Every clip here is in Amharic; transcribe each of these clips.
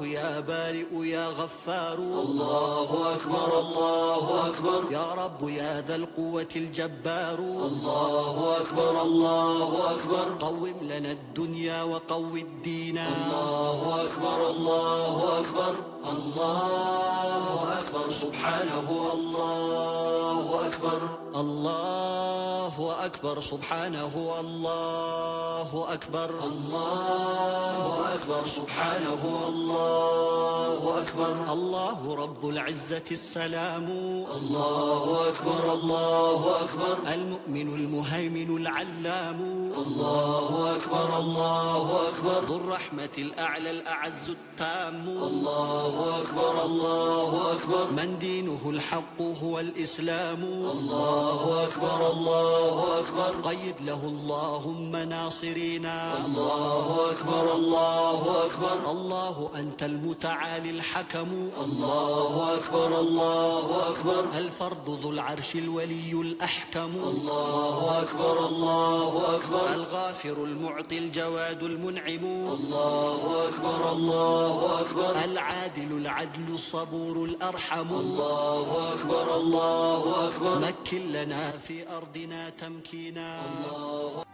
يا بارئ يا غفار الله أكبر الله أكبر يا رب يا ذا القوة الجبار الله أكبر الله أكبر قوم لنا الدنيا وقو الدين الله أكبر الله أكبر الله أكبر سبحانه الله أكبر الله أكبر سبحانه الله أكبر الله أكبر سبحانه الله أكبر الله رب العزة السلام الله أكبر الله أكبر المؤمن المهيمن العلام الله أكبر الله أكبر ذو الرحمة الأعلى الأعز التام الله أكبر الله أكبر من دينه الحق هو الإسلام الله أكبر الله أكبر قيد له اللهم ناصرينا الله أكبر الله أكبر الله أنت المتعالي الحكم الله أكبر الله أكبر الفرد ذو العرش الولي الأحكم الله أكبر الله أكبر الغافر المعطي الجواد المنعم الله أكبر الله أكبر العادل العدل الصبور الأرحم الله أكبر الله أكبر مكن لنا في أرضنا تمكينا الله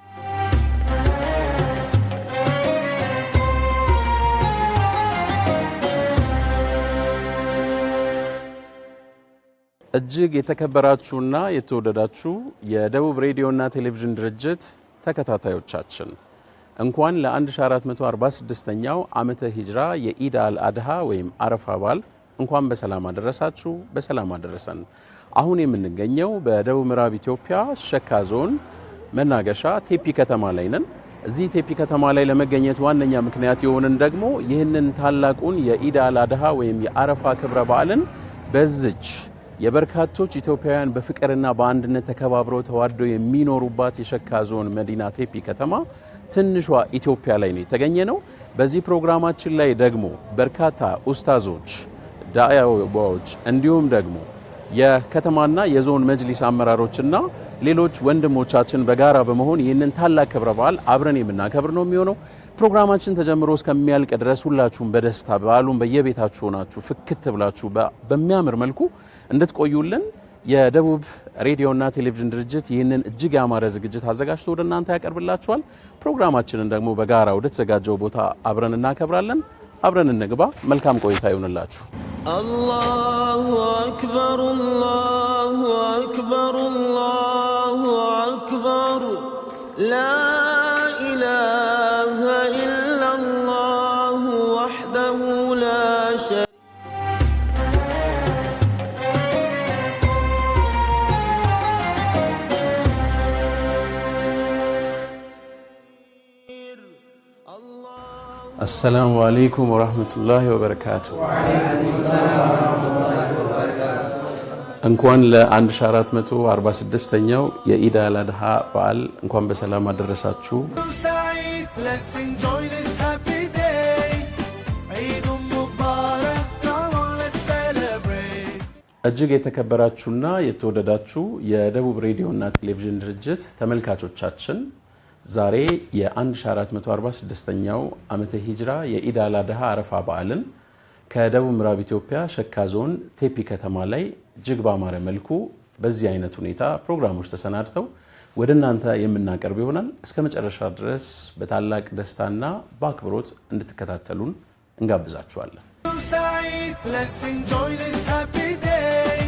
እጅግ የተከበራችሁና የተወደዳችሁ የደቡብ ሬዲዮና ቴሌቪዥን ድርጅት ተከታታዮቻችን እንኳን ለ1446ኛው ዓመተ ሂጅራ የኢድ አልአድሃ ወይም አረፋ በዓል እንኳን በሰላም አደረሳችሁ በሰላም አደረሰን። አሁን የምንገኘው በደቡብ ምዕራብ ኢትዮጵያ ሸካ ዞን መናገሻ ቴፒ ከተማ ላይ ነን። እዚህ ቴፒ ከተማ ላይ ለመገኘት ዋነኛ ምክንያት የሆነን ደግሞ ይህንን ታላቁን የኢድ አልአድሃ ወይም የአረፋ ክብረ በዓልን በዚች የበርካቶች ኢትዮጵያውያን በፍቅርና በአንድነት ተከባብረው ተዋደው የሚኖሩባት የሸካ ዞን መዲና ቴፒ ከተማ ትንሿ ኢትዮጵያ ላይ ነው የተገኘነው። በዚህ ፕሮግራማችን ላይ ደግሞ በርካታ ኡስታዞች፣ ዳዒዎች እንዲሁም ደግሞ የከተማና የዞን መጅሊስ አመራሮችና ሌሎች ወንድሞቻችን በጋራ በመሆን ይህንን ታላቅ ክብረ በዓል አብረን የምናከብር ነው የሚሆነው። ፕሮግራማችን ተጀምሮ እስከሚያልቅ ድረስ ሁላችሁም በደስታ በዓሉን በየቤታችሁ ሆናችሁ ፍክት ብላችሁ በሚያምር መልኩ እንድትቆዩልን የደቡብ ሬዲዮና ቴሌቪዥን ድርጅት ይህንን እጅግ ያማረ ዝግጅት አዘጋጅቶ ወደ እናንተ ያቀርብላችኋል። ፕሮግራማችንን ደግሞ በጋራ ወደ ተዘጋጀው ቦታ አብረን እናከብራለን። አብረን እንግባ። መልካም ቆይታ ይሁንላችሁ። አላሁ አክበር አላሁ አክበር አላሁ አክበር ላ ኢላሃ ኢላላሁ ወህደሁ ላ السلام عليكم ورحمة الله وبركاته. وعليكم السلام ورحمة الله وبركاته. እንኳን ለ1446ኛው የኢድ አልአድሃ በዓል እንኳን በሰላም አደረሳችሁ። Let's enjoy this happy day. Eid Mubarak, come on let's celebrate. እጅግ የተከበራችሁና የተወደዳችሁ የደቡብ ሬዲዮና ቴሌቪዥን ድርጅት ተመልካቾቻችን ዛሬ የ1446ኛው ዓመተ ሂጅራ የኢድ አልአድሃ አረፋ በዓልን ከደቡብ ምዕራብ ኢትዮጵያ ሸካ ዞን ቴፒ ከተማ ላይ እጅግ ባማረ መልኩ በዚህ አይነት ሁኔታ ፕሮግራሞች ተሰናድተው ወደ እናንተ የምናቀርብ ይሆናል። እስከ መጨረሻ ድረስ በታላቅ ደስታና በአክብሮት እንድትከታተሉን እንጋብዛችኋለን። Let's enjoy this happy day.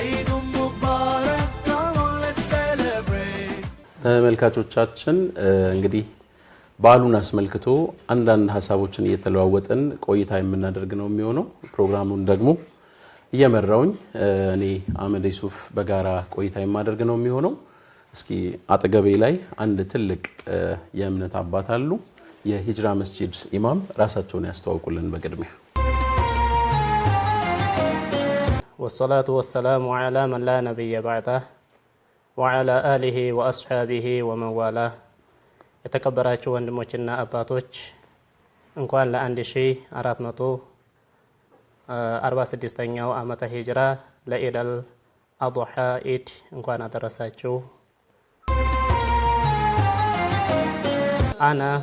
Eid Mubarak, come on let's celebrate. ተመልካቾቻችን እንግዲህ በዓሉን አስመልክቶ አንዳንድ ሐሳቦችን እየተለዋወጥን ቆይታ የምናደርግ ነው የሚሆነው። ፕሮግራሙን ደግሞ እየመራውኝ እኔ አህመድ ዩሱፍ በጋራ ቆይታ የማደርግ ነው የሚሆነው። እስኪ አጠገቤ ላይ አንድ ትልቅ የእምነት አባት አሉ። የሂጅራ መስጂድ ኢማም ራሳቸውን ያስተዋውቁልን በቅድሚያ። والصلاة والسلام على من لا نبي بعده وعلى آله وأصحابه ومن والاه. የተከበራችሁ ወንድሞችና አባቶች እንኳን ለ1446ኛው ዓመተ ሂጅራ ለኢድ አልአድሃ ኢድ እንኳን አደረሳችሁ። أنا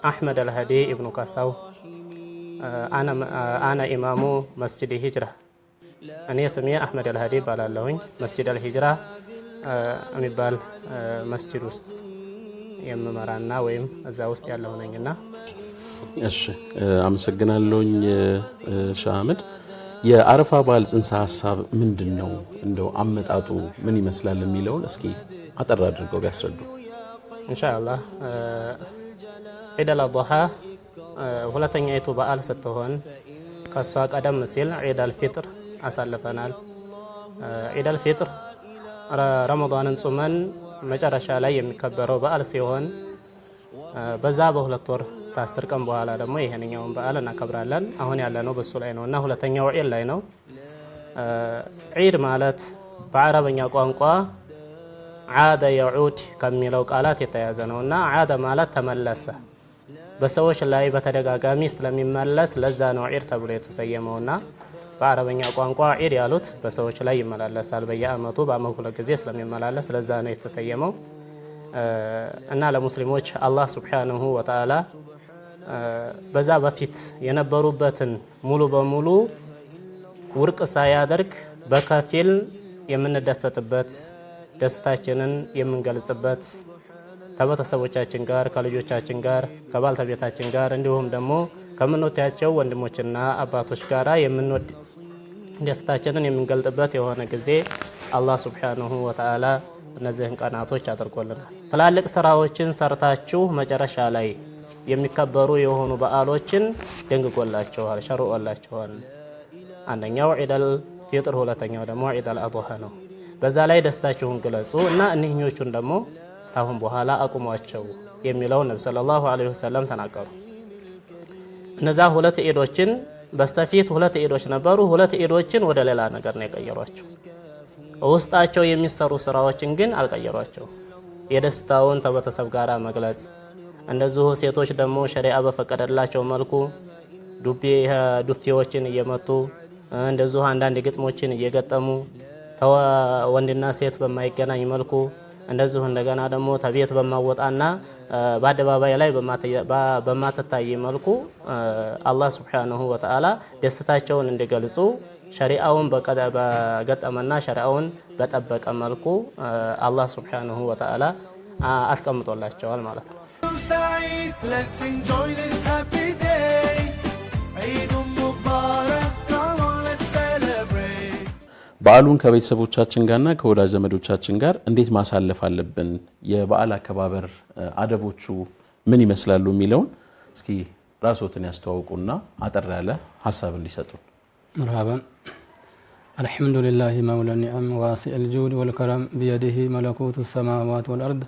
أحمد الهدي ابن كاساو አነ ኢማሙ መስጂድ ሂጅራ እኔ ስሜ አህመድ አልሃዲ ባላለሁኝ መስጂድ አልሂጅራ የሚባል መስጂድ ውስጥ የምመራና ወይም እዛ ውስጥ ያለው ነኝና። እሺ አመሰግናለሁኝ ሼህ አህመድ። የአረፋ በዓል ጽንሰ ሐሳብ ምንድነው? እንደው አመጣጡ ምን ይመስላል የሚለውን እስኪ አጠር አድርገው ቢያስረዱ። ኢንሻአላህ ዒድ አልአድሃ ሁለተኛይቱ በዓል ስትሆን ከሷ ቀደም ሲል ዒድ አልፊጥር አሳልፈናል። ዒድ አልፊጥር ረመዳንን ጾመን መጨረሻ ላይ የሚከበረው በዓል ሲሆን በዛ በሁለት ወር ከ10 ቀን በኋላ ደግሞ ይሄንኛውን በዓል እናከብራለን። አሁን ያለነው በሱ ላይ ነውና ሁለተኛው ዒድ ላይ ነው። ዒድ ማለት በአረበኛ ቋንቋ ዓደ የዑድ ከሚለው ቃላት የተያዘ ነውና ዓደ ማለት ተመለሰ፣ በሰዎች ላይ በተደጋጋሚ ስለሚመለስ ለዛ ነው ዒድ ተብሎ የተሰየመውና በአረበኛ ቋንቋ ዒድ ያሉት በሰዎች ላይ ይመላለሳል። በየአመቱ በአመት ሁለት ጊዜ ስለሚመላለስ ለዛ ነው የተሰየመው። እና ለሙስሊሞች አላህ ሱብሓነሁ ወተዓላ በዛ በፊት የነበሩበትን ሙሉ በሙሉ ውርቅ ሳያደርግ በከፊል የምንደሰትበት ደስታችንን የምንገልጽበት ከቤተሰቦቻችን ጋር ከልጆቻችን ጋር ከባልተቤታችን ጋር እንዲሁም ደግሞ ከምንወዳቸው ወንድሞችና አባቶች ጋራ ደስታችንን የምንገልጥበት የሆነ ጊዜ አላህ ሱብሓነሁ ወተዓላ እነዚህን ቀናቶች አድርጎልናል። ትላልቅ ስራዎችን ሰርታችሁ መጨረሻ ላይ የሚከበሩ የሆኑ በዓሎችን ደንግጎላችኋል፣ ሸርዖላችኋል። አንደኛው ዒደል ፊጥር፣ ሁለተኛው ደግሞ ዒደል አድሃ ነው። በዛ ላይ ደስታችሁን ግለጹ እና እነኚህኞቹን ደግሞ ታሁን በኋላ አቁሟቸው የሚለው ነብዩ ሰለላሁ ዐለይሂ ወሰለም ተናገሩ። እነዛ ሁለት ዒዶችን በስተፊት ሁለት ዒዶች ነበሩ። ሁለት ዒዶችን ወደ ሌላ ነገር ነው የቀየሯቸው። ውስጣቸው የሚሰሩ ስራዎችን ግን አልቀየሯቸው። የደስታውን ከቤተሰብ ጋር መግለጽ፣ እንደዚሁ ሴቶች ደግሞ ሸሪዓ በፈቀደላቸው መልኩ ዱፌዎችን እየመቱ እንደዚሁ አንዳንድ ግጥሞችን እየገጠሙ ወንድና ሴት በማይገናኝ መልኩ እንደዚሁ እንደገና ደግሞ ተቤት በማወጣና በአደባባይ ላይ በማትታይ መልኩ አላህ ሱብሓነሁ ወተዓላ ደስታቸውን እንዲገልጹ ሸሪዓውን በገጠመና ሸሪዓውን በጠበቀ መልኩ አላህ ሱብሓነሁ ወተዓላ አስቀምጦላቸዋል ማለት ነው። Let's enjoy this happy day. Eid Mubarak, come on, let's celebrate. በዓሉን ከቤተሰቦቻችን ጋርና ከወዳጅ ዘመዶቻችን ጋር እንዴት ማሳለፍ አለብን፣ የበዓል አከባበር አደቦቹ ምን ይመስላሉ የሚለውን እስኪ ራስዎትን ያስተዋውቁና አጠር ያለ ሐሳብ እንዲሰጡ። مرحبا. الحمد لله مولى النعم واسع الجود والكرم بيده ملكوت السماوات والأرض.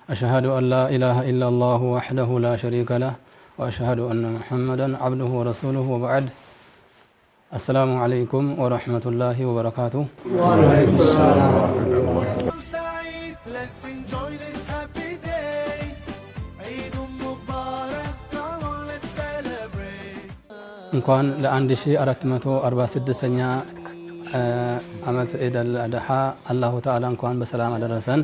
أشهد أن لا إله إلا الله وحده لا شريك له وأشهد أن محمدا عبده ورسوله وبعد. السلام عليكم ورحمة الله وبركاته. وعليكم السلام ورحمة الله. Let's enjoy this happy day. Eid Mubarak, come on, let's celebrate. እንኳን ለ1446ኛ ዓመት ዒድ አልአድሃ አላሁ ተዓላ እንኳን በሰላም አደረሰን።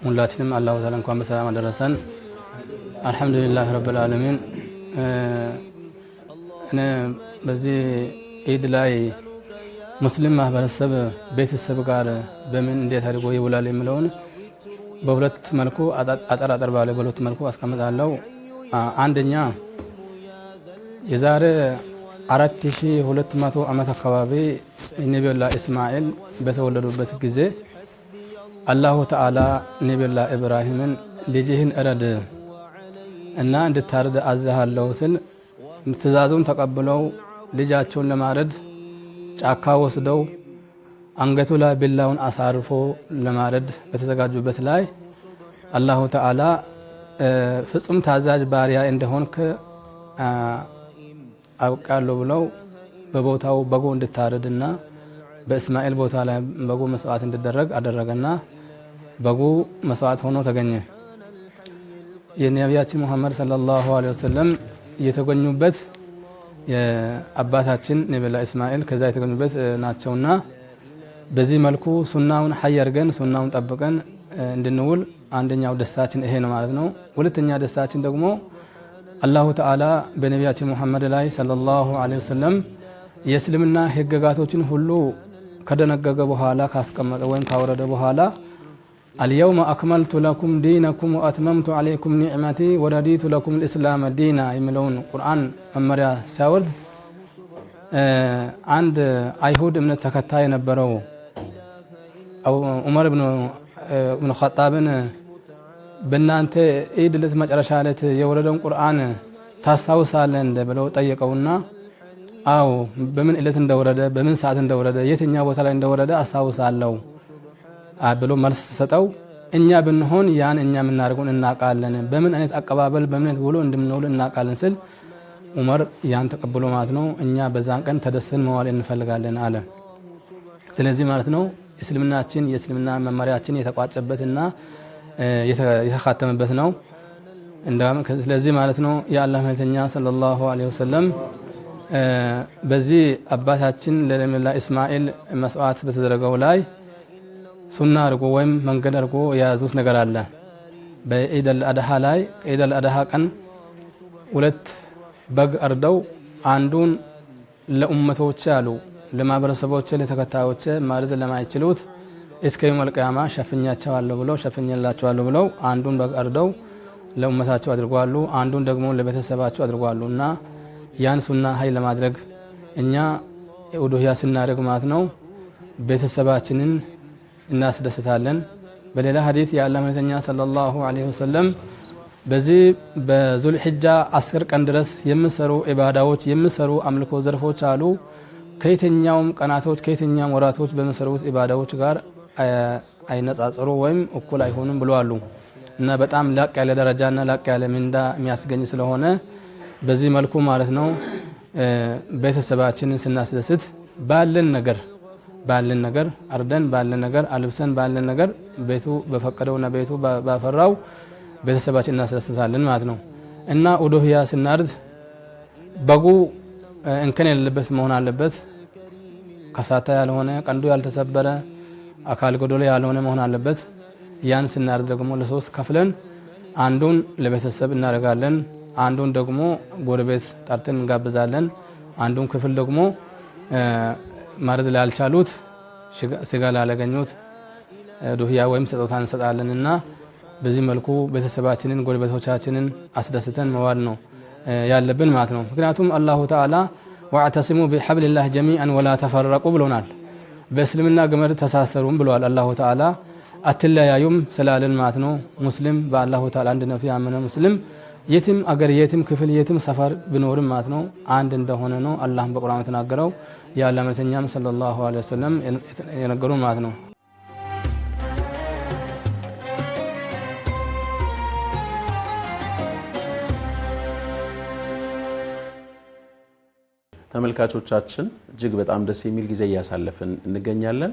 ሁላችንም አላሁ ተዓላ እንኳን በሰላም አደረሰን። አልሐምዱሊላህ ረብል ዓለሚን። እኔ በዚህ ዒድ ላይ ሙስሊም ማህበረሰብ ቤተሰብ ጋር በምን እንዴት አድርጎ ይውላል የሚለውን በሁለት መልኩ አጠር ባለ በሁለት መልኩ አስቀምጣለሁ። አንደኛ የዛሬ 4200 ዓመት አካባቢ ነቢዩላህ እስማኤል በተወለዱበት ጊዜ አላሁ ተዓላ ነቢዩላህ ኢብራሂምን ልጅህን እረድ እና እንድታረድ አዝሃለሁ ሲል ትእዛዙን ተቀብለው ልጃቸውን ለማረድ ጫካ ወስደው አንገቱ ላይ ቢላውን አሳርፎ ለማረድ በተዘጋጁበት ላይ አላሁ ተዓላ ፍጹም ታዛዥ ባሪያ እንደሆንክ አውቃለሁ ብለው በቦታው በጎ እንድታረድና በእስማኤል ቦታ ላይ በጎ መስዋዕት እንዲደረግ አደረገና በጎ መስዋዕት ሆኖ ተገኘ። የነቢያችን ሙሐመድ ሰለላሁ ዐለይሂ ወሰለም የተገኙበት የአባታችን ነቢዩላህ እስማኤል ከዛ የተገኙበት ናቸውና በዚህ መልኩ ሱናውን ሐይ አድርገን ሱናውን ጠብቀን እንድንውል አንደኛው ደስታችን ይሄ ነው ማለት ነው። ሁለተኛ ደስታችን ደግሞ አላሁ ተዓላ በነቢያችን ሙሐመድ ላይ ሰለላሁ ዐለይሂ ወሰለም የእስልምና ህግጋቶችን ሁሉ ከደነገገ በኋላ ካስቀመጠ ወይም ካወረደ በኋላ اليوم أكملت لكم دينكم وأتممت عليكم نعمتي ورديت لكم الإسلام دينا የሚለውን ቁርአን መመሪያ ሲያወርድ አንድ አይሁድ እምነት ተከታይ የነበረው ዑመር ኢብኑ ኸጣብን በእናንተ ኢድ ዕለት መጨረሻ ዕለት የወረደውን ቁርአን ታስታውሳለህ እንደ ብለው ጠየቀውና አዎ በምን ዕለት እንደወረደ በምን ሰዓት እንደወረደ የትኛው ቦታ ላይ እንደወረደ አስታውሳለሁ ብሎ መልስ ሰጠው። እኛ ብንሆን ያን እኛ የምናደርገውን እናውቃለን፣ በምን አይነት አቀባበል በምን አይነት ውሎ እንደምንውል እናውቃለን ስል ዑመር ያን ተቀብሎ ማለት ነው እኛ በዛን ቀን ተደስተን መዋል እንፈልጋለን አለ። ስለዚህ ማለት ነው እስልምናችን የእስልምና መመሪያችን የተቋጨበትና የተካተመበት ነው። ስለዚህ ማለት ነው የአላህ መልእክተኛ ሰለላሁ ዐለይሂ ወሰለም በዚህ አባታችን ለነብዩ ኢስማኤል መስዋዕት በተደረገው ላይ ሱና አድርጎ ወይም መንገድ አድርጎ የያዙት ነገር አለ። በኢድ አልአድሃ ላይ ኢድ አልአድሃ ቀን ሁለት በግ አርደው አንዱን ለኡመቶች አሉ ለማህበረሰቦች ለተከታዮች ማረድ ለማይችሉት እስከ የውመል ቂያማ ሸፍኛላቸዋለሁ ብለው አንዱን በግ አርደው ለኡመታቸው አድርጓሉ፣ አንዱን ደግሞ ለቤተሰባቸው አድርጓሉ። እና ያን ሱና ሀይ ለማድረግ እኛ ኡዱሂያ ስናደርግ ማለት ነው ቤተሰባችንን እናስደስታለን። በሌላ ሐዲስ የአላህ መልእክተኛ ሰለላሁ ዐለይሂ ወሰለም በዚህ በዙልሂጃ 10 ቀን ድረስ የሚሰሩ ኢባዳዎች የሚሰሩ አምልኮ ዘርፎች አሉ ከየትኛውም ቀናቶች ከየትኛውም ወራቶች በሚሰሩት ኢባዳዎች ጋር አይነጻጸሩ ወይም እኩል አይሆኑም ብለዋል። እና በጣም ላቅ ያለ ደረጃና ላቅ ያለ ምንዳ የሚያስገኝ ስለሆነ በዚህ መልኩ ማለት ነው ቤተሰባችንን ስናስደስት ባለን ነገር አርደን ባለን ነገር አልብሰን ባለን ነገር ቤቱ በፈቀደውና ቤቱ ባፈራው ቤተሰባችን እናስደስታለን ማለት ነው። እና ኡዱሂያ ስናርድ በጉ እንከን የሌለበት መሆን አለበት። ከሳታ ያልሆነ ቀንዱ ያልተሰበረ አካል ጎዶሎ ያልሆነ መሆን አለበት። ያን ስናርድ ደግሞ ለሶስት ከፍለን አንዱን ለቤተሰብ እናደርጋለን፣ አንዱን ደግሞ ጎረቤት ጠርተን እንጋብዛለን፣ አንዱን ክፍል ደግሞ ማረድ ላልቻሉት ስጋ ላላገኙት ኡዱሂያ ወይም ስጦታ እንሰጣለንና በዚህ መልኩ ቤተሰባችንን ጎረቤቶቻችንን አስደስተን መዋል ነው ያለብን ማለት ነው። ምክንያቱም አላሁ ተዓላ ወአዕተሲሙ ቢሐብሊላህ ጀሚዐን ወላ ተፈረቁ ብሎናል። በእስልምና ገመድ ተሳሰሩም ብሏል አላሁ ተዓላ። አትለያዩም ስላለን ማለት ነው ሙስሊም በአላሁ ተዓላ አንድነቱ ያመነ ሙስሊም የትም አገር የትም ክፍል የትም ሰፈር ቢኖርም ማለት ነው አንድ እንደሆነ ነው አላህም በቁርአን የተናገረው የአላህ መልእክተኛም ሰለላሁ ዐለይሂ ወሰለም የነገሩን ማለት ነው። ተመልካቾቻችን እጅግ በጣም ደስ የሚል ጊዜ እያሳለፍን እንገኛለን።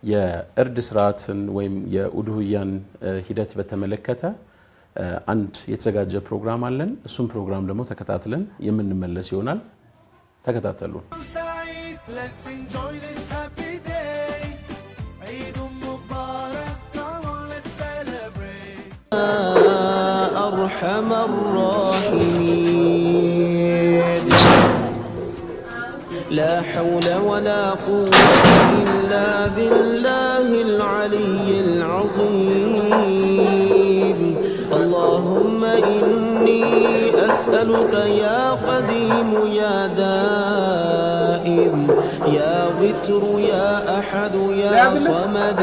የእርድ ስርዓትን ወይም የኡዱሂያን ሂደት በተመለከተ አንድ የተዘጋጀ ፕሮግራም አለን። እሱም ፕሮግራም ደግሞ ተከታትለን የምንመለስ ይሆናል። ተከታተሉ። Let's enjoy this happy day. Eid Mubarak, come on, let's celebrate. أرحم الراحمين لا حول ولا قوة إلا بالله العلي العظيم اللهم إني أسألك يا قديم يا دائم يا وتر يا أحد يا صمد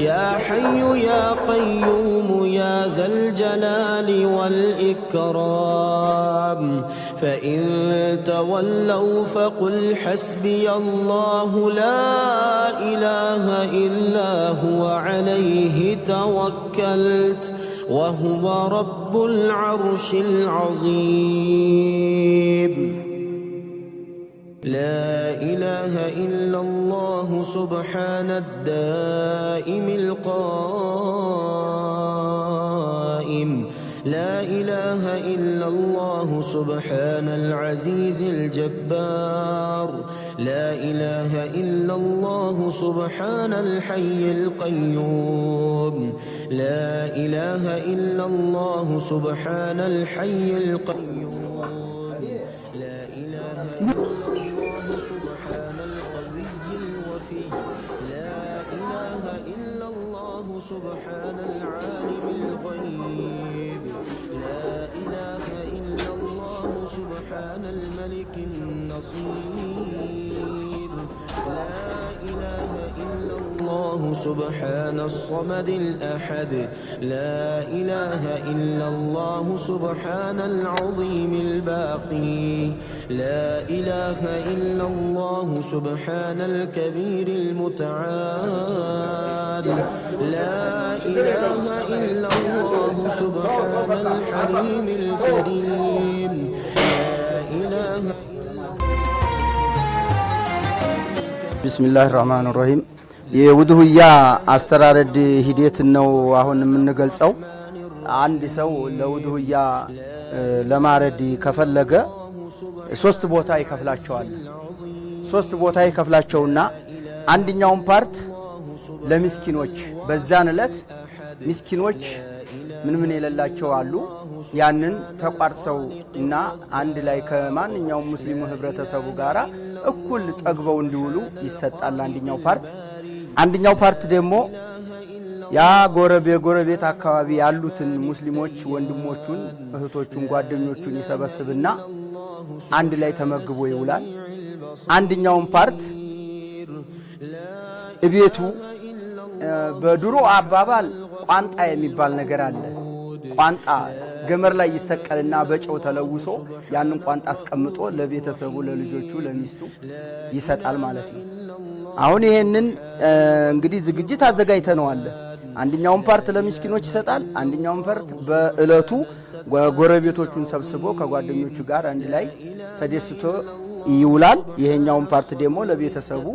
يا حي يا قيوم يا ذا الجلال والإكرام فإن تولوا فقل حسبي الله لا إله إلا هو عليه توكلت وهو رب العرش العظيم لا إله إلا الله سبحان الدائم القائم لا إله إلا الله سبحان العزيز الجبار لا إله إلا الله سبحان الحي القيوم لا إله إلا الله سبحان الحي القيوم سبحان القوي الوفي لا إله إلا الله سبحان العالم الغيب لا إله إلا الله سبحان الملك النصير لا إله إلا الله سبحان الصمد الأحد لا إله إلا الله سبحان العظيم الباقي لا إله إلا الله سبحان الكبير المتعال لا إله إلا الله سبحان الحليم الكريم لا إله بسم الله الرحمن الرحيم የውዱህያ አስተራረድ ሂደት ነው አሁን የምንገልጸው። አንድ ሰው ለውዱህያ ለማረድ ከፈለገ ሶስት ቦታ ይከፍላቸዋል። ሶስት ቦታ ይከፍላቸውና አንደኛውን ፓርት ለምስኪኖች በዛን ዕለት ምስኪኖች ምን የሌላቸው አሉ ያንን ተቋርሰው እና አንድ ላይ ከማንኛውም ሙስሊሙ ህብረተሰቡ ጋራ እኩል ጠግበው እንዲውሉ ይሰጣል አንደኛው ፓርት ደግሞ ያ ጎረቤት አካባቢ ያሉትን ሙስሊሞች ወንድሞቹን እህቶቹን ጓደኞቹን ይሰበስብና አንድ ላይ ተመግቦ ይውላል። አንደኛው ፓርት እቤቱ በድሮ አባባል ቋንጣ የሚባል ነገር አለ። ቋንጣ ገመር ላይ ይሰቀልና በጨው ተለውሶ ያንን ቋንጣ አስቀምጦ ለቤተሰቡ ለልጆቹ ለሚስቱ ይሰጣል ማለት ነው። አሁን ይሄንን እንግዲህ ዝግጅት አዘጋጅተነዋል። አንደኛውን ፓርት ለምስኪኖች ይሰጣል። አንደኛውን ፓርት በእለቱ ጎረቤቶቹን ሰብስቦ ከጓደኞቹ ጋር አንድ ላይ ተደስቶ ይውላል። ይሄኛውን ፓርት ደግሞ ለቤተሰቡ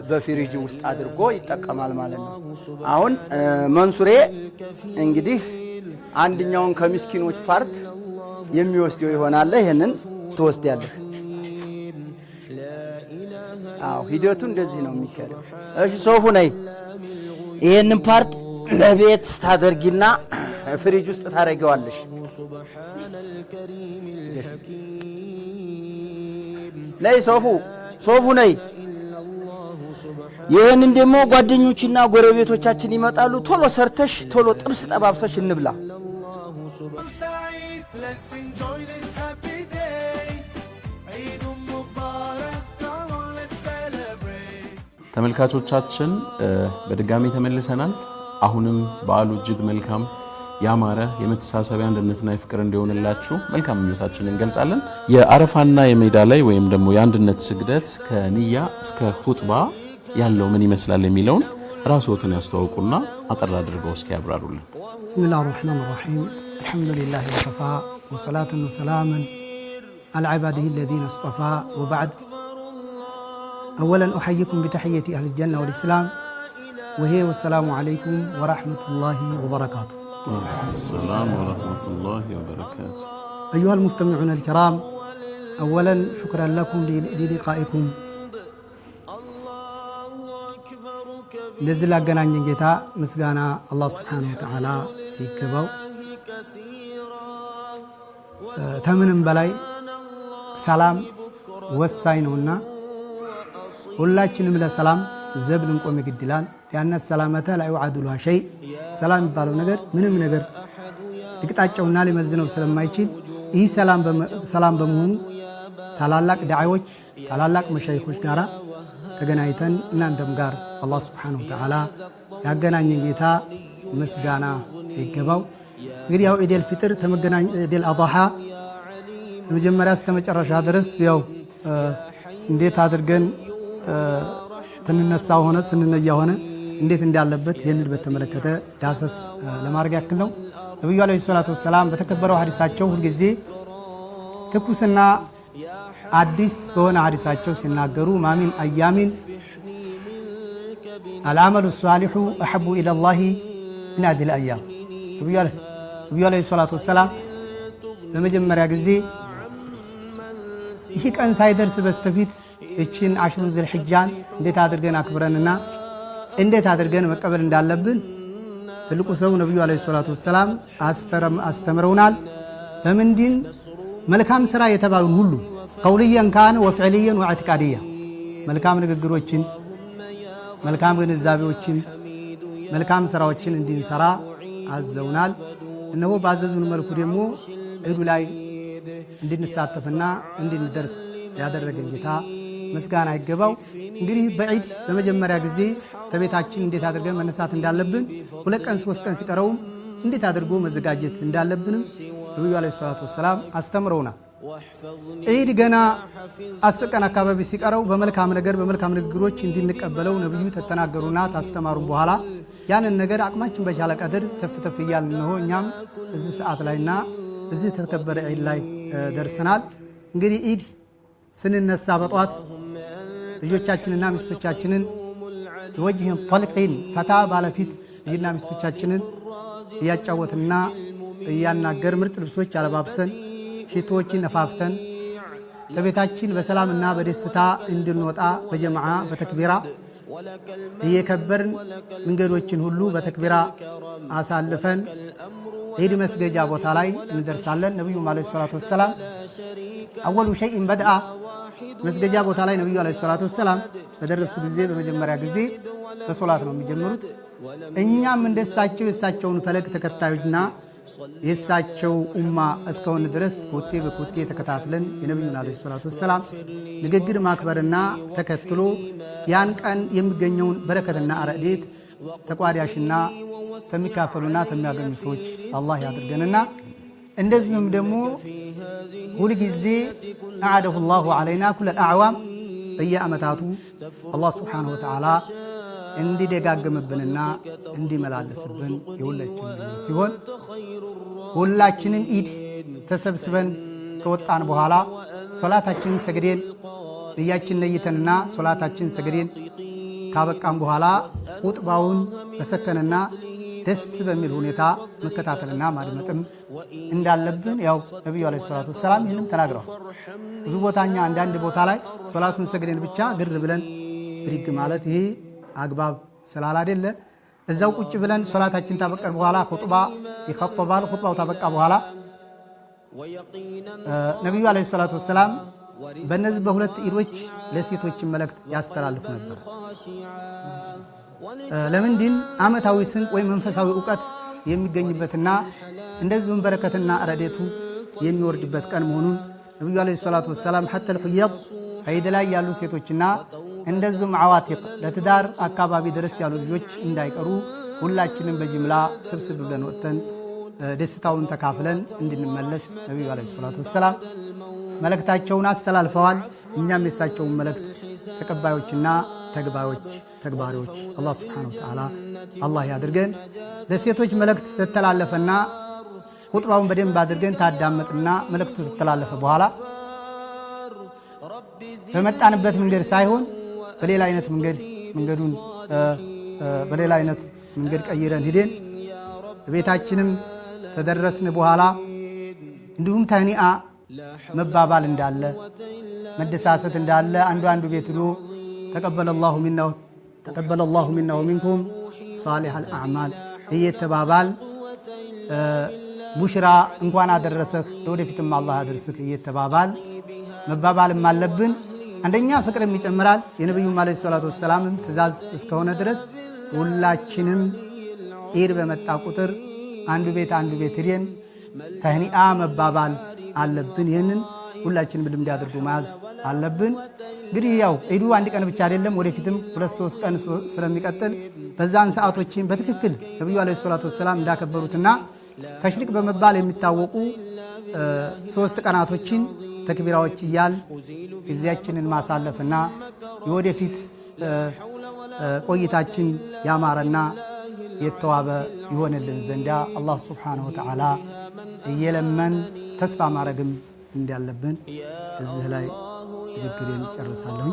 በፍሪጅ ውስጥ አድርጎ ይጠቀማል ማለት ነው። አሁን መንሱሬ እንግዲህ አንደኛውን ከምስኪኖች ፓርት የሚወስደው ይሆናል። ይሄንን ትወስዳለህ። አዎ ሂደቱ እንደዚህ ነው የሚከለው። እሺ ሶፉ ነይ። ይሄንን ፓርት ለቤት ታደርጊና ፍሪጅ ውስጥ ታረጋዋለሽ። ነይ ሶፉ ነይ። ይሄንን ደግሞ ጓደኞችና ጎረቤቶቻችን ይመጣሉ። ቶሎ ሰርተሽ ቶሎ ጥብስ ጠባብሰሽ እንብላ። Let's enjoy this happy day. Eid Mubarak, come on, let's celebrate. ተመልካቾቻችን በድጋሚ ተመልሰናል። አሁንም በዓሉ እጅግ መልካም ያማረ የመተሳሰቢያ አንድነትና የፍቅር እንዲሆንላችሁ መልካም ምኞታችንን እንገልጻለን። የአረፋና የሜዳ ላይ ወይም ደግሞ የአንድነት ስግደት ከንያ እስከ ኹጥባ ያለው ምን ይመስላል የሚለውን ራስዎትን ያስተዋውቁና አጠር አድርገው እስኪ ያብራሩልን። ብስሚላሂ ረህማኒ ረሂም አልሐምዱሊላሂ ወከፋ ወሰላቱን ወሰላሙን አላ ዒባዲሂ አለዚነ እስጠፋ ወበዕድ أولا أحييكم بتحية أهل الجنة والإسلام وهي والسلام عليكم ورحمة الله وبركاته. السلام ورحمة الله وبركاته. أيها المستمعون الكرام، أولا شكرا لكم للقائكم. نزل أجنان جتا مسجانا الله سبحانه وتعالى يكبو ثمن بلاي سلام وساينونا ሁላችንም ለሰላም ዘብ ልንቆም ይግድላል። ያነ ሰላመተ ላይ ወዓዱላ ሸይ ሰላም የሚባለው ነገር ምንም ነገር ልቅጣጫውና ሊመዝነው ስለማይችል ይህ ሰላም በመሆኑ ታላላቅ ዳዒዎች ታላላቅ መሻይኾች ጋራ ተገናኝተን እናንተም ጋር አላህ Subhanahu Wa Ta'ala ያገናኘን ጌታ ምስጋና ይገባው። እንግዲህ ያው ኢድ አልፊጥር ተመገናኝ ኢድ አልአድሃ መጀመሪያ እስከ መጨረሻ ድረስ ያው እንዴት አድርገን ተነሳው ሆነ ስንነያ ሆነ እንዴት እንዳለበት ይሄንን በተመለከተ ዳሰስ ለማድረግ ያክል ነው። ነብዩ አለይሂ ሰላቱ ወሰላም በተከበረው ሐዲሳቸው ሁሉ ጊዜ ትኩስና አዲስ በሆነ ሐዲሳቸው ሲናገሩ ማሚን አያሚን العمل الصالح احب الى الله من هذه الايام ነብዩ አለይሂ ሰላቱ ወሰላም በመጀመሪያ ጊዜ ይህ ቀን ሳይደርስ በስተፊት እቺን አሽሩ ዘልሂጃን እንዴት አድርገን አክብረንና እንዴት አድርገን መቀበል እንዳለብን ትልቁ ሰው ነብዩ አለይሂ ሰላቱ ወሰላም አስተምረውናል። በምንድን መልካም ስራ የተባሉን ሁሉ ቀውልየን ካነ ወፍዕልየን ወዕትቃድያ መልካም ንግግሮችን መልካም ግንዛቤዎችን መልካም ስራዎችን እንድንሰራ አዘውናል። እነሆ ባዘዙን መልኩ ደግሞ ዒዱ ላይ እንድንሳተፍና እንድንደርስ ያደረገን ጌታ ምስጋና ይገባው። እንግዲህ በዒድ በመጀመሪያ ጊዜ ከቤታችን እንዴት አድርገን መነሳት እንዳለብን 2 ቀን 3 ቀን ሲቀረውም እንዴት አድርጎ መዘጋጀት እንዳለብንም ነብዩ አለይሂ ሰላቱ ወሰላም አስተምረውናል። ዒድ ገና 10 ቀን አካባቢ ሲቀረው በመልካም ነገር በመልካም ንግግሮች እንድንቀበለው ነብዩ ተተናገሩና ታስተማሩን በኋላ ያንን ነገር አቅማችን በቻለ ቀድር ተፍተፍ እያልን ነው እኛም እዚህ ሰዓት ላይና እዚህ ተከበረ ዒድ ላይ ደርሰናል። እንግዲህ ዒድ ስንነሳ በጧት ልጆቻችንና ሚስቶቻችንን ወጅህን ጠልቂን ፈታ ባለፊት ልጅና ሚስቶቻችንን እያጫወትና እያናገር ምርጥ ልብሶች አለባብሰን ሽቶዎችን ነፋፍተን ከቤታችን በሰላምና በደስታ እንድንወጣ በጀማዓ በተክቢራ እየከበርን መንገዶችን ሁሉ በተክቢራ አሳልፈን ዒድ መስገጃ ቦታ ላይ እንደርሳለን። ነብዩ አለይሂ ሰላቱ ወሰላም አወሉ ሸይእን በድአ መስገጃ ቦታ ላይ ነብዩ አለይሂ ሰላቱ ወሰላም በደረሱ ጊዜ በመጀመሪያ ጊዜ በሶላት ነው የሚጀምሩት። እኛም እንደሳቸው የሳቸውን ፈለግ ተከታዮችና የሳቸው ኡማ እስከሆነ ድረስ ኮቴ በኮቴ ተከታትለን የነብዩን አለይሂ ሰላቱ ወሰላም ንግግር ማክበርና ተከትሎ ያን ቀን የሚገኘውን በረከትና ረድኤት ተቋዳሽና ከሚካፈሉና ከሚያገኙ ሰዎች አላህ ያድርገንና እንደዚሁም ደግሞ ሁሉ ጊዜ አዓደሁ ላሁ ዐለይና ኩለ አዕዋም በየአመታቱ አላህ ሱብሓነሁ ወተዓላ እንዲደጋግምብንና እንዲመላለስብን የሁላችን ሲሆን ሁላችንም ዒድ ተሰብስበን ከወጣን በኋላ ሶላታችንን ሰግደን ንያችን ነይተንና ሶላታችንን ሰግደን ካበቃን በኋላ ኹጥባውን በሰከነና ደስ በሚል ሁኔታ መከታተልና ማድመጥም እንዳለብን ያው ነብዩ አለይሂ ሰላቱ ወሰላም ይህንን ተናግረዋል። ብዙ ቦታኛ አንዳንድ ቦታ ላይ ሶላቱን ሰግደን ብቻ ግር ብለን ብድግ ማለት ይሄ አግባብ ስላላደለ እዛው ቁጭ ብለን ሶላታችን ታበቀን በኋላ ኹጥባ ይخطባል። ኹጥባው ታበቃ በኋላ ነብዩ አለይሂ ሰላቱ ወሰላም በእነዚህ በሁለት ዒዶች ለሴቶች መልእክት ያስተላልፉ ነበር። ለምንድን አመታዊ ስንቅ ወይ መንፈሳዊ ዕውቀት የሚገኝበትና እንደዚሁም በረከትና ረድኤቱ የሚወርድበት ቀን መሆኑን ነብዩ አለይሂ ሰላቱ ወሰላም ሐታ الحيض ዒድ ላይ ያሉ ሴቶችና እንደዚሁም ዓዋቲቅ ለትዳር አካባቢ ድረስ ያሉ ልጆች እንዳይቀሩ ሁላችንም በጅምላ ስብስብ ብለን ወጥተን ደስታውን ተካፍለን እንድንመለስ ነብዩ አለይሂ ሰላቱ ወሰላም መልእክታቸውን አስተላልፈዋል። እኛም የሳቸውን መልእክት ተቀባዮችና ተግባሪዎች አላህ ሱብሓነሁ ወተዓላ አላህ ያድርገን። ለሴቶች መልእክት ተተላለፈና ኹጥባውን በደንብ አድርገን ታዳመጥና መልእክቱ ተተላለፈ በኋላ በመጣንበት መንገድ ሳይሆን በሌላ አይነት መንገድ ቀይረን ሂደን ቤታችንም ተደረስን በኋላ እንዲሁም ተህኒአ መባባል እንዳለ መደሳሰት እንዳለ አንዱ ቤት ሆኖ ተቀበለላሁ ሚና ወሚንኩም ሷሊሐል አዕማል እየተባባል ቡሽራ እንኳን አደረሰህ ለወደፊትም አላህ አደረሰህ እየተባባል መባባልም አለብን። አንደኛ ፍቅርም ይጨምራል። የነብዩ አለይሂ ሰላቱ ወሰላም ትእዛዝ እስከሆነ ድረስ ሁላችንም ዒድ በመጣ ቁጥር አንዱ ቤት ሄደን ተህኒአ መባባል አለብን። ይህንን ሁላችንም ልምድ አድርጎ መያዝ አለብን። እንግዲህ ያው ዒዱ አንድ ቀን ብቻ አይደለም፣ ወደፊትም 2-3 ቀን ስለሚቀጥል በዛን ሰዓቶችን በትክክል ነብዩ አለይሂ ሰላቱ ወሰላም እንዳከበሩትና ተሽሪቅ በመባል የሚታወቁ 3 ቀናቶችን ተክቢራዎች እያል ጊዜያችንን ማሳለፍና የወደፊት ቆይታችን ያማረና የተዋበ ይሆንልን ዘንዳ አላህ ሱብሓነሁ ወተዓላ እየለመን ተስፋ ማድረግም እንዳለብን እዚህ ላይ ንግግሬን ጨርሳለሁ።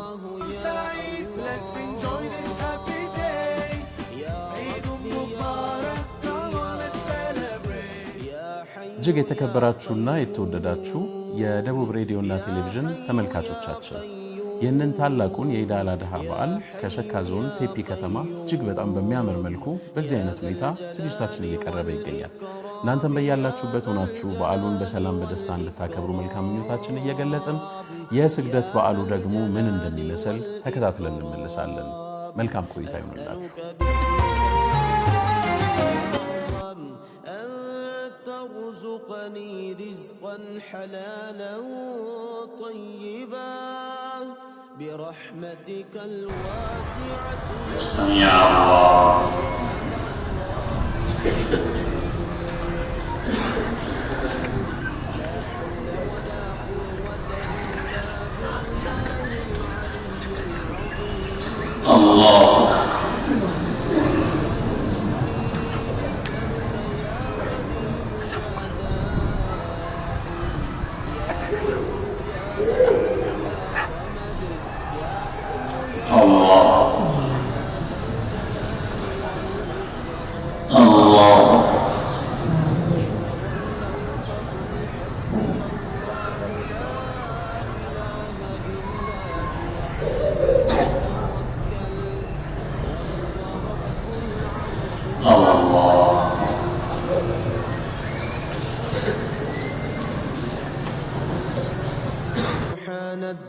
Let's enjoy this happy day. Eid Mubarak, come on, let's celebrate. እጅግ የተከበራችሁና የተወደዳችሁ የደቡብ ሬዲዮና ቴሌቪዥን ተመልካቾቻችን ይህንን ታላቁን የኢድ አል አድሃ በዓል ከሸካ ዞን ቴፒ ከተማ እጅግ በጣም በሚያምር መልኩ በዚህ አይነት ሁኔታ ዝግጅታችን እየቀረበ ይገኛል። እናንተም በያላችሁበት ሆናችሁ በዓሉን በሰላም በደስታ እንድታከብሩ መልካም ምኞታችን እየገለጽን የስግደት በዓሉ ደግሞ ምን እንደሚመስል ተከታትለን እንመለሳለን። መልካም ቆይታ ይሁንላችሁ። ارزقني رزقا حلالا طيبا برحمتك الواسعة يا الله الله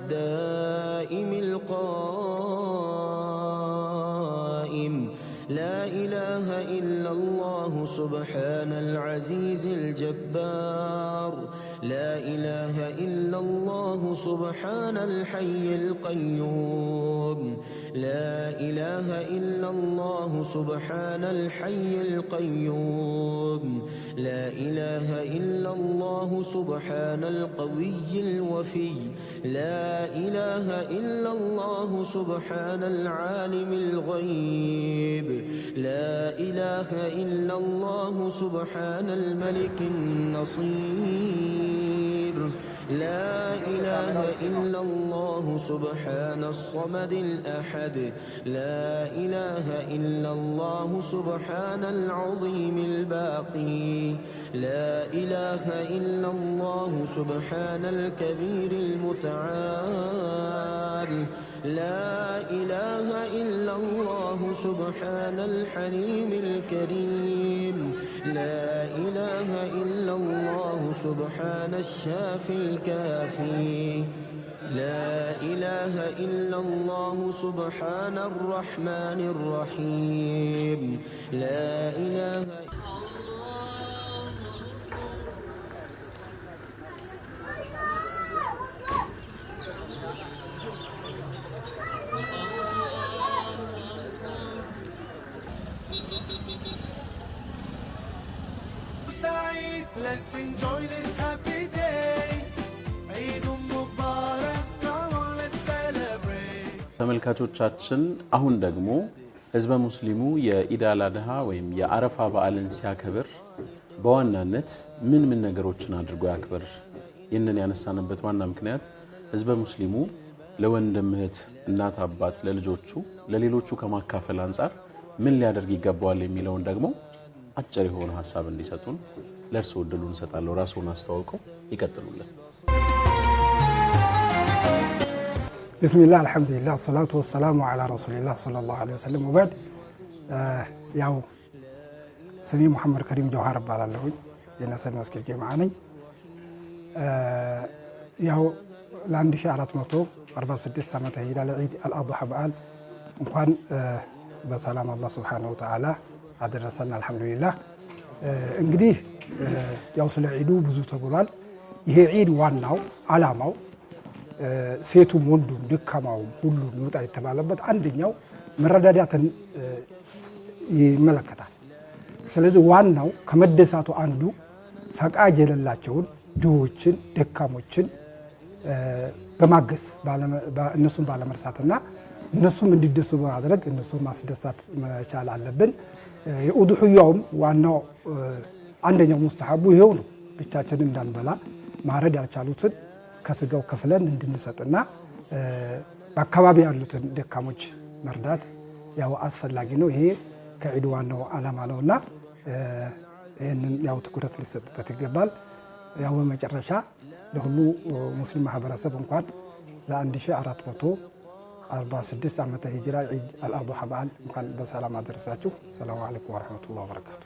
الدائم القائم لا إله إلا الله سبحان العزيز الجبار لا إله إلا الله سبحان الحي القيوم لا إله إلا الله سبحان الحي القيوم لا إله إلا الله سبحان القوي الوفي لا إله إلا الله سبحان العالم الغيب لا إله إلا الله سبحان الملك النصير لا إله إلا الله سبحان الصمد الأحد لا إله إلا الله سبحان العظيم الباقي لا إله إلا الله سبحان الكبير المتعال لا إله إلا الله سبحان الحليم الكريم لا إله إلا الله سبحان الشافي الكافي لا إله إلا الله سبحان الرحمن الرحيم لا إله Let's enjoy this happy day. Eid Mubarak, come on, let's celebrate. ተመልካቾቻችን አሁን ደግሞ ህዝበ ሙስሊሙ የኢድ አል አድሃ ወይም የአረፋ በዓልን ሲያከብር በዋናነት ምን ነገሮችን አድርጎ ያክብር? ይህንን ያነሳንበት ዋና ምክንያት ህዝበ ሙስሊሙ ለወንድም እህት፣ እናት፣ አባት፣ ለልጆቹ ለሌሎቹ ከማካፈል አንፃር ምን ሊያደርግ ይገባዋል የሚለውን ደግሞ አጭር የሆነ ሐሳብ እንዲሰጡን ለርሶ እድሉን ሰጣለሁ። ራስዎን አስተዋውቀው ይቀጥሉልን። ቢስሚላህ አልሐምዱሊላህ ሰላቱ ወሰላሙ ዐላ ረሱሊላህ ሰለላሁ ዐለይሂ ወሰለም ወባድ። ያው ስሜ መሐመድ ከሪም ጀውሃር እባላለሁ። የነሰብ መስጊድ ጀማዓ ነኝ። ያው ለ1446 ዓመተ ሂጅራ ለዒድ አልአድሃ በዓል እንኳን በሰላም አላህ ሱብሓነሁ ወተዓላ አደረሰን። አልሐምዱሊላህ። እንግዲህ ያው ስለ ዒዱ ብዙ ተብሏል። ይሄ ዒድ ዋናው ዓላማው ሴቱም ወንዱም ደካማውም ሁሉ ይወጣ የተባለበት አንደኛው መረዳዳትን ይመለከታል። ስለዚህ ዋናው ከመደሳቱ አንዱ ፈቃጅ የሌላቸውን ድሆችን፣ ደካሞችን በማገዝ እነሱን ባለመርሳትና እነሱም እንዲደሱ በማድረግ እነሱን ማስደሳት መቻል አለብን። የኡድሕያውም ዋናው አንደኛው ሙስተሐቡ ይሄው ነው። ብቻችንን እንዳንበላ ማረድ ያልቻሉትን ከስጋው ከፍለን እንድንሰጥና በአካባቢ ያሉትን ደካሞች መርዳት ያው አስፈላጊ ነው። ይሄ ከዒዱ ዋናው ዓላማ ነውና ይህንን ያው ትኩረት ሊሰጥበት ይገባል። ያው በመጨረሻ ለሁሉ ሙስሊም ማህበረሰብ እንኳን ለ1446 ዓመተ ሂጅራ ዒድ አልአድሃ በዓል እንኳን በሰላም አደረሳችሁ። ሰላም አለይኩም ወራህመቱላሂ ወበረካቱ።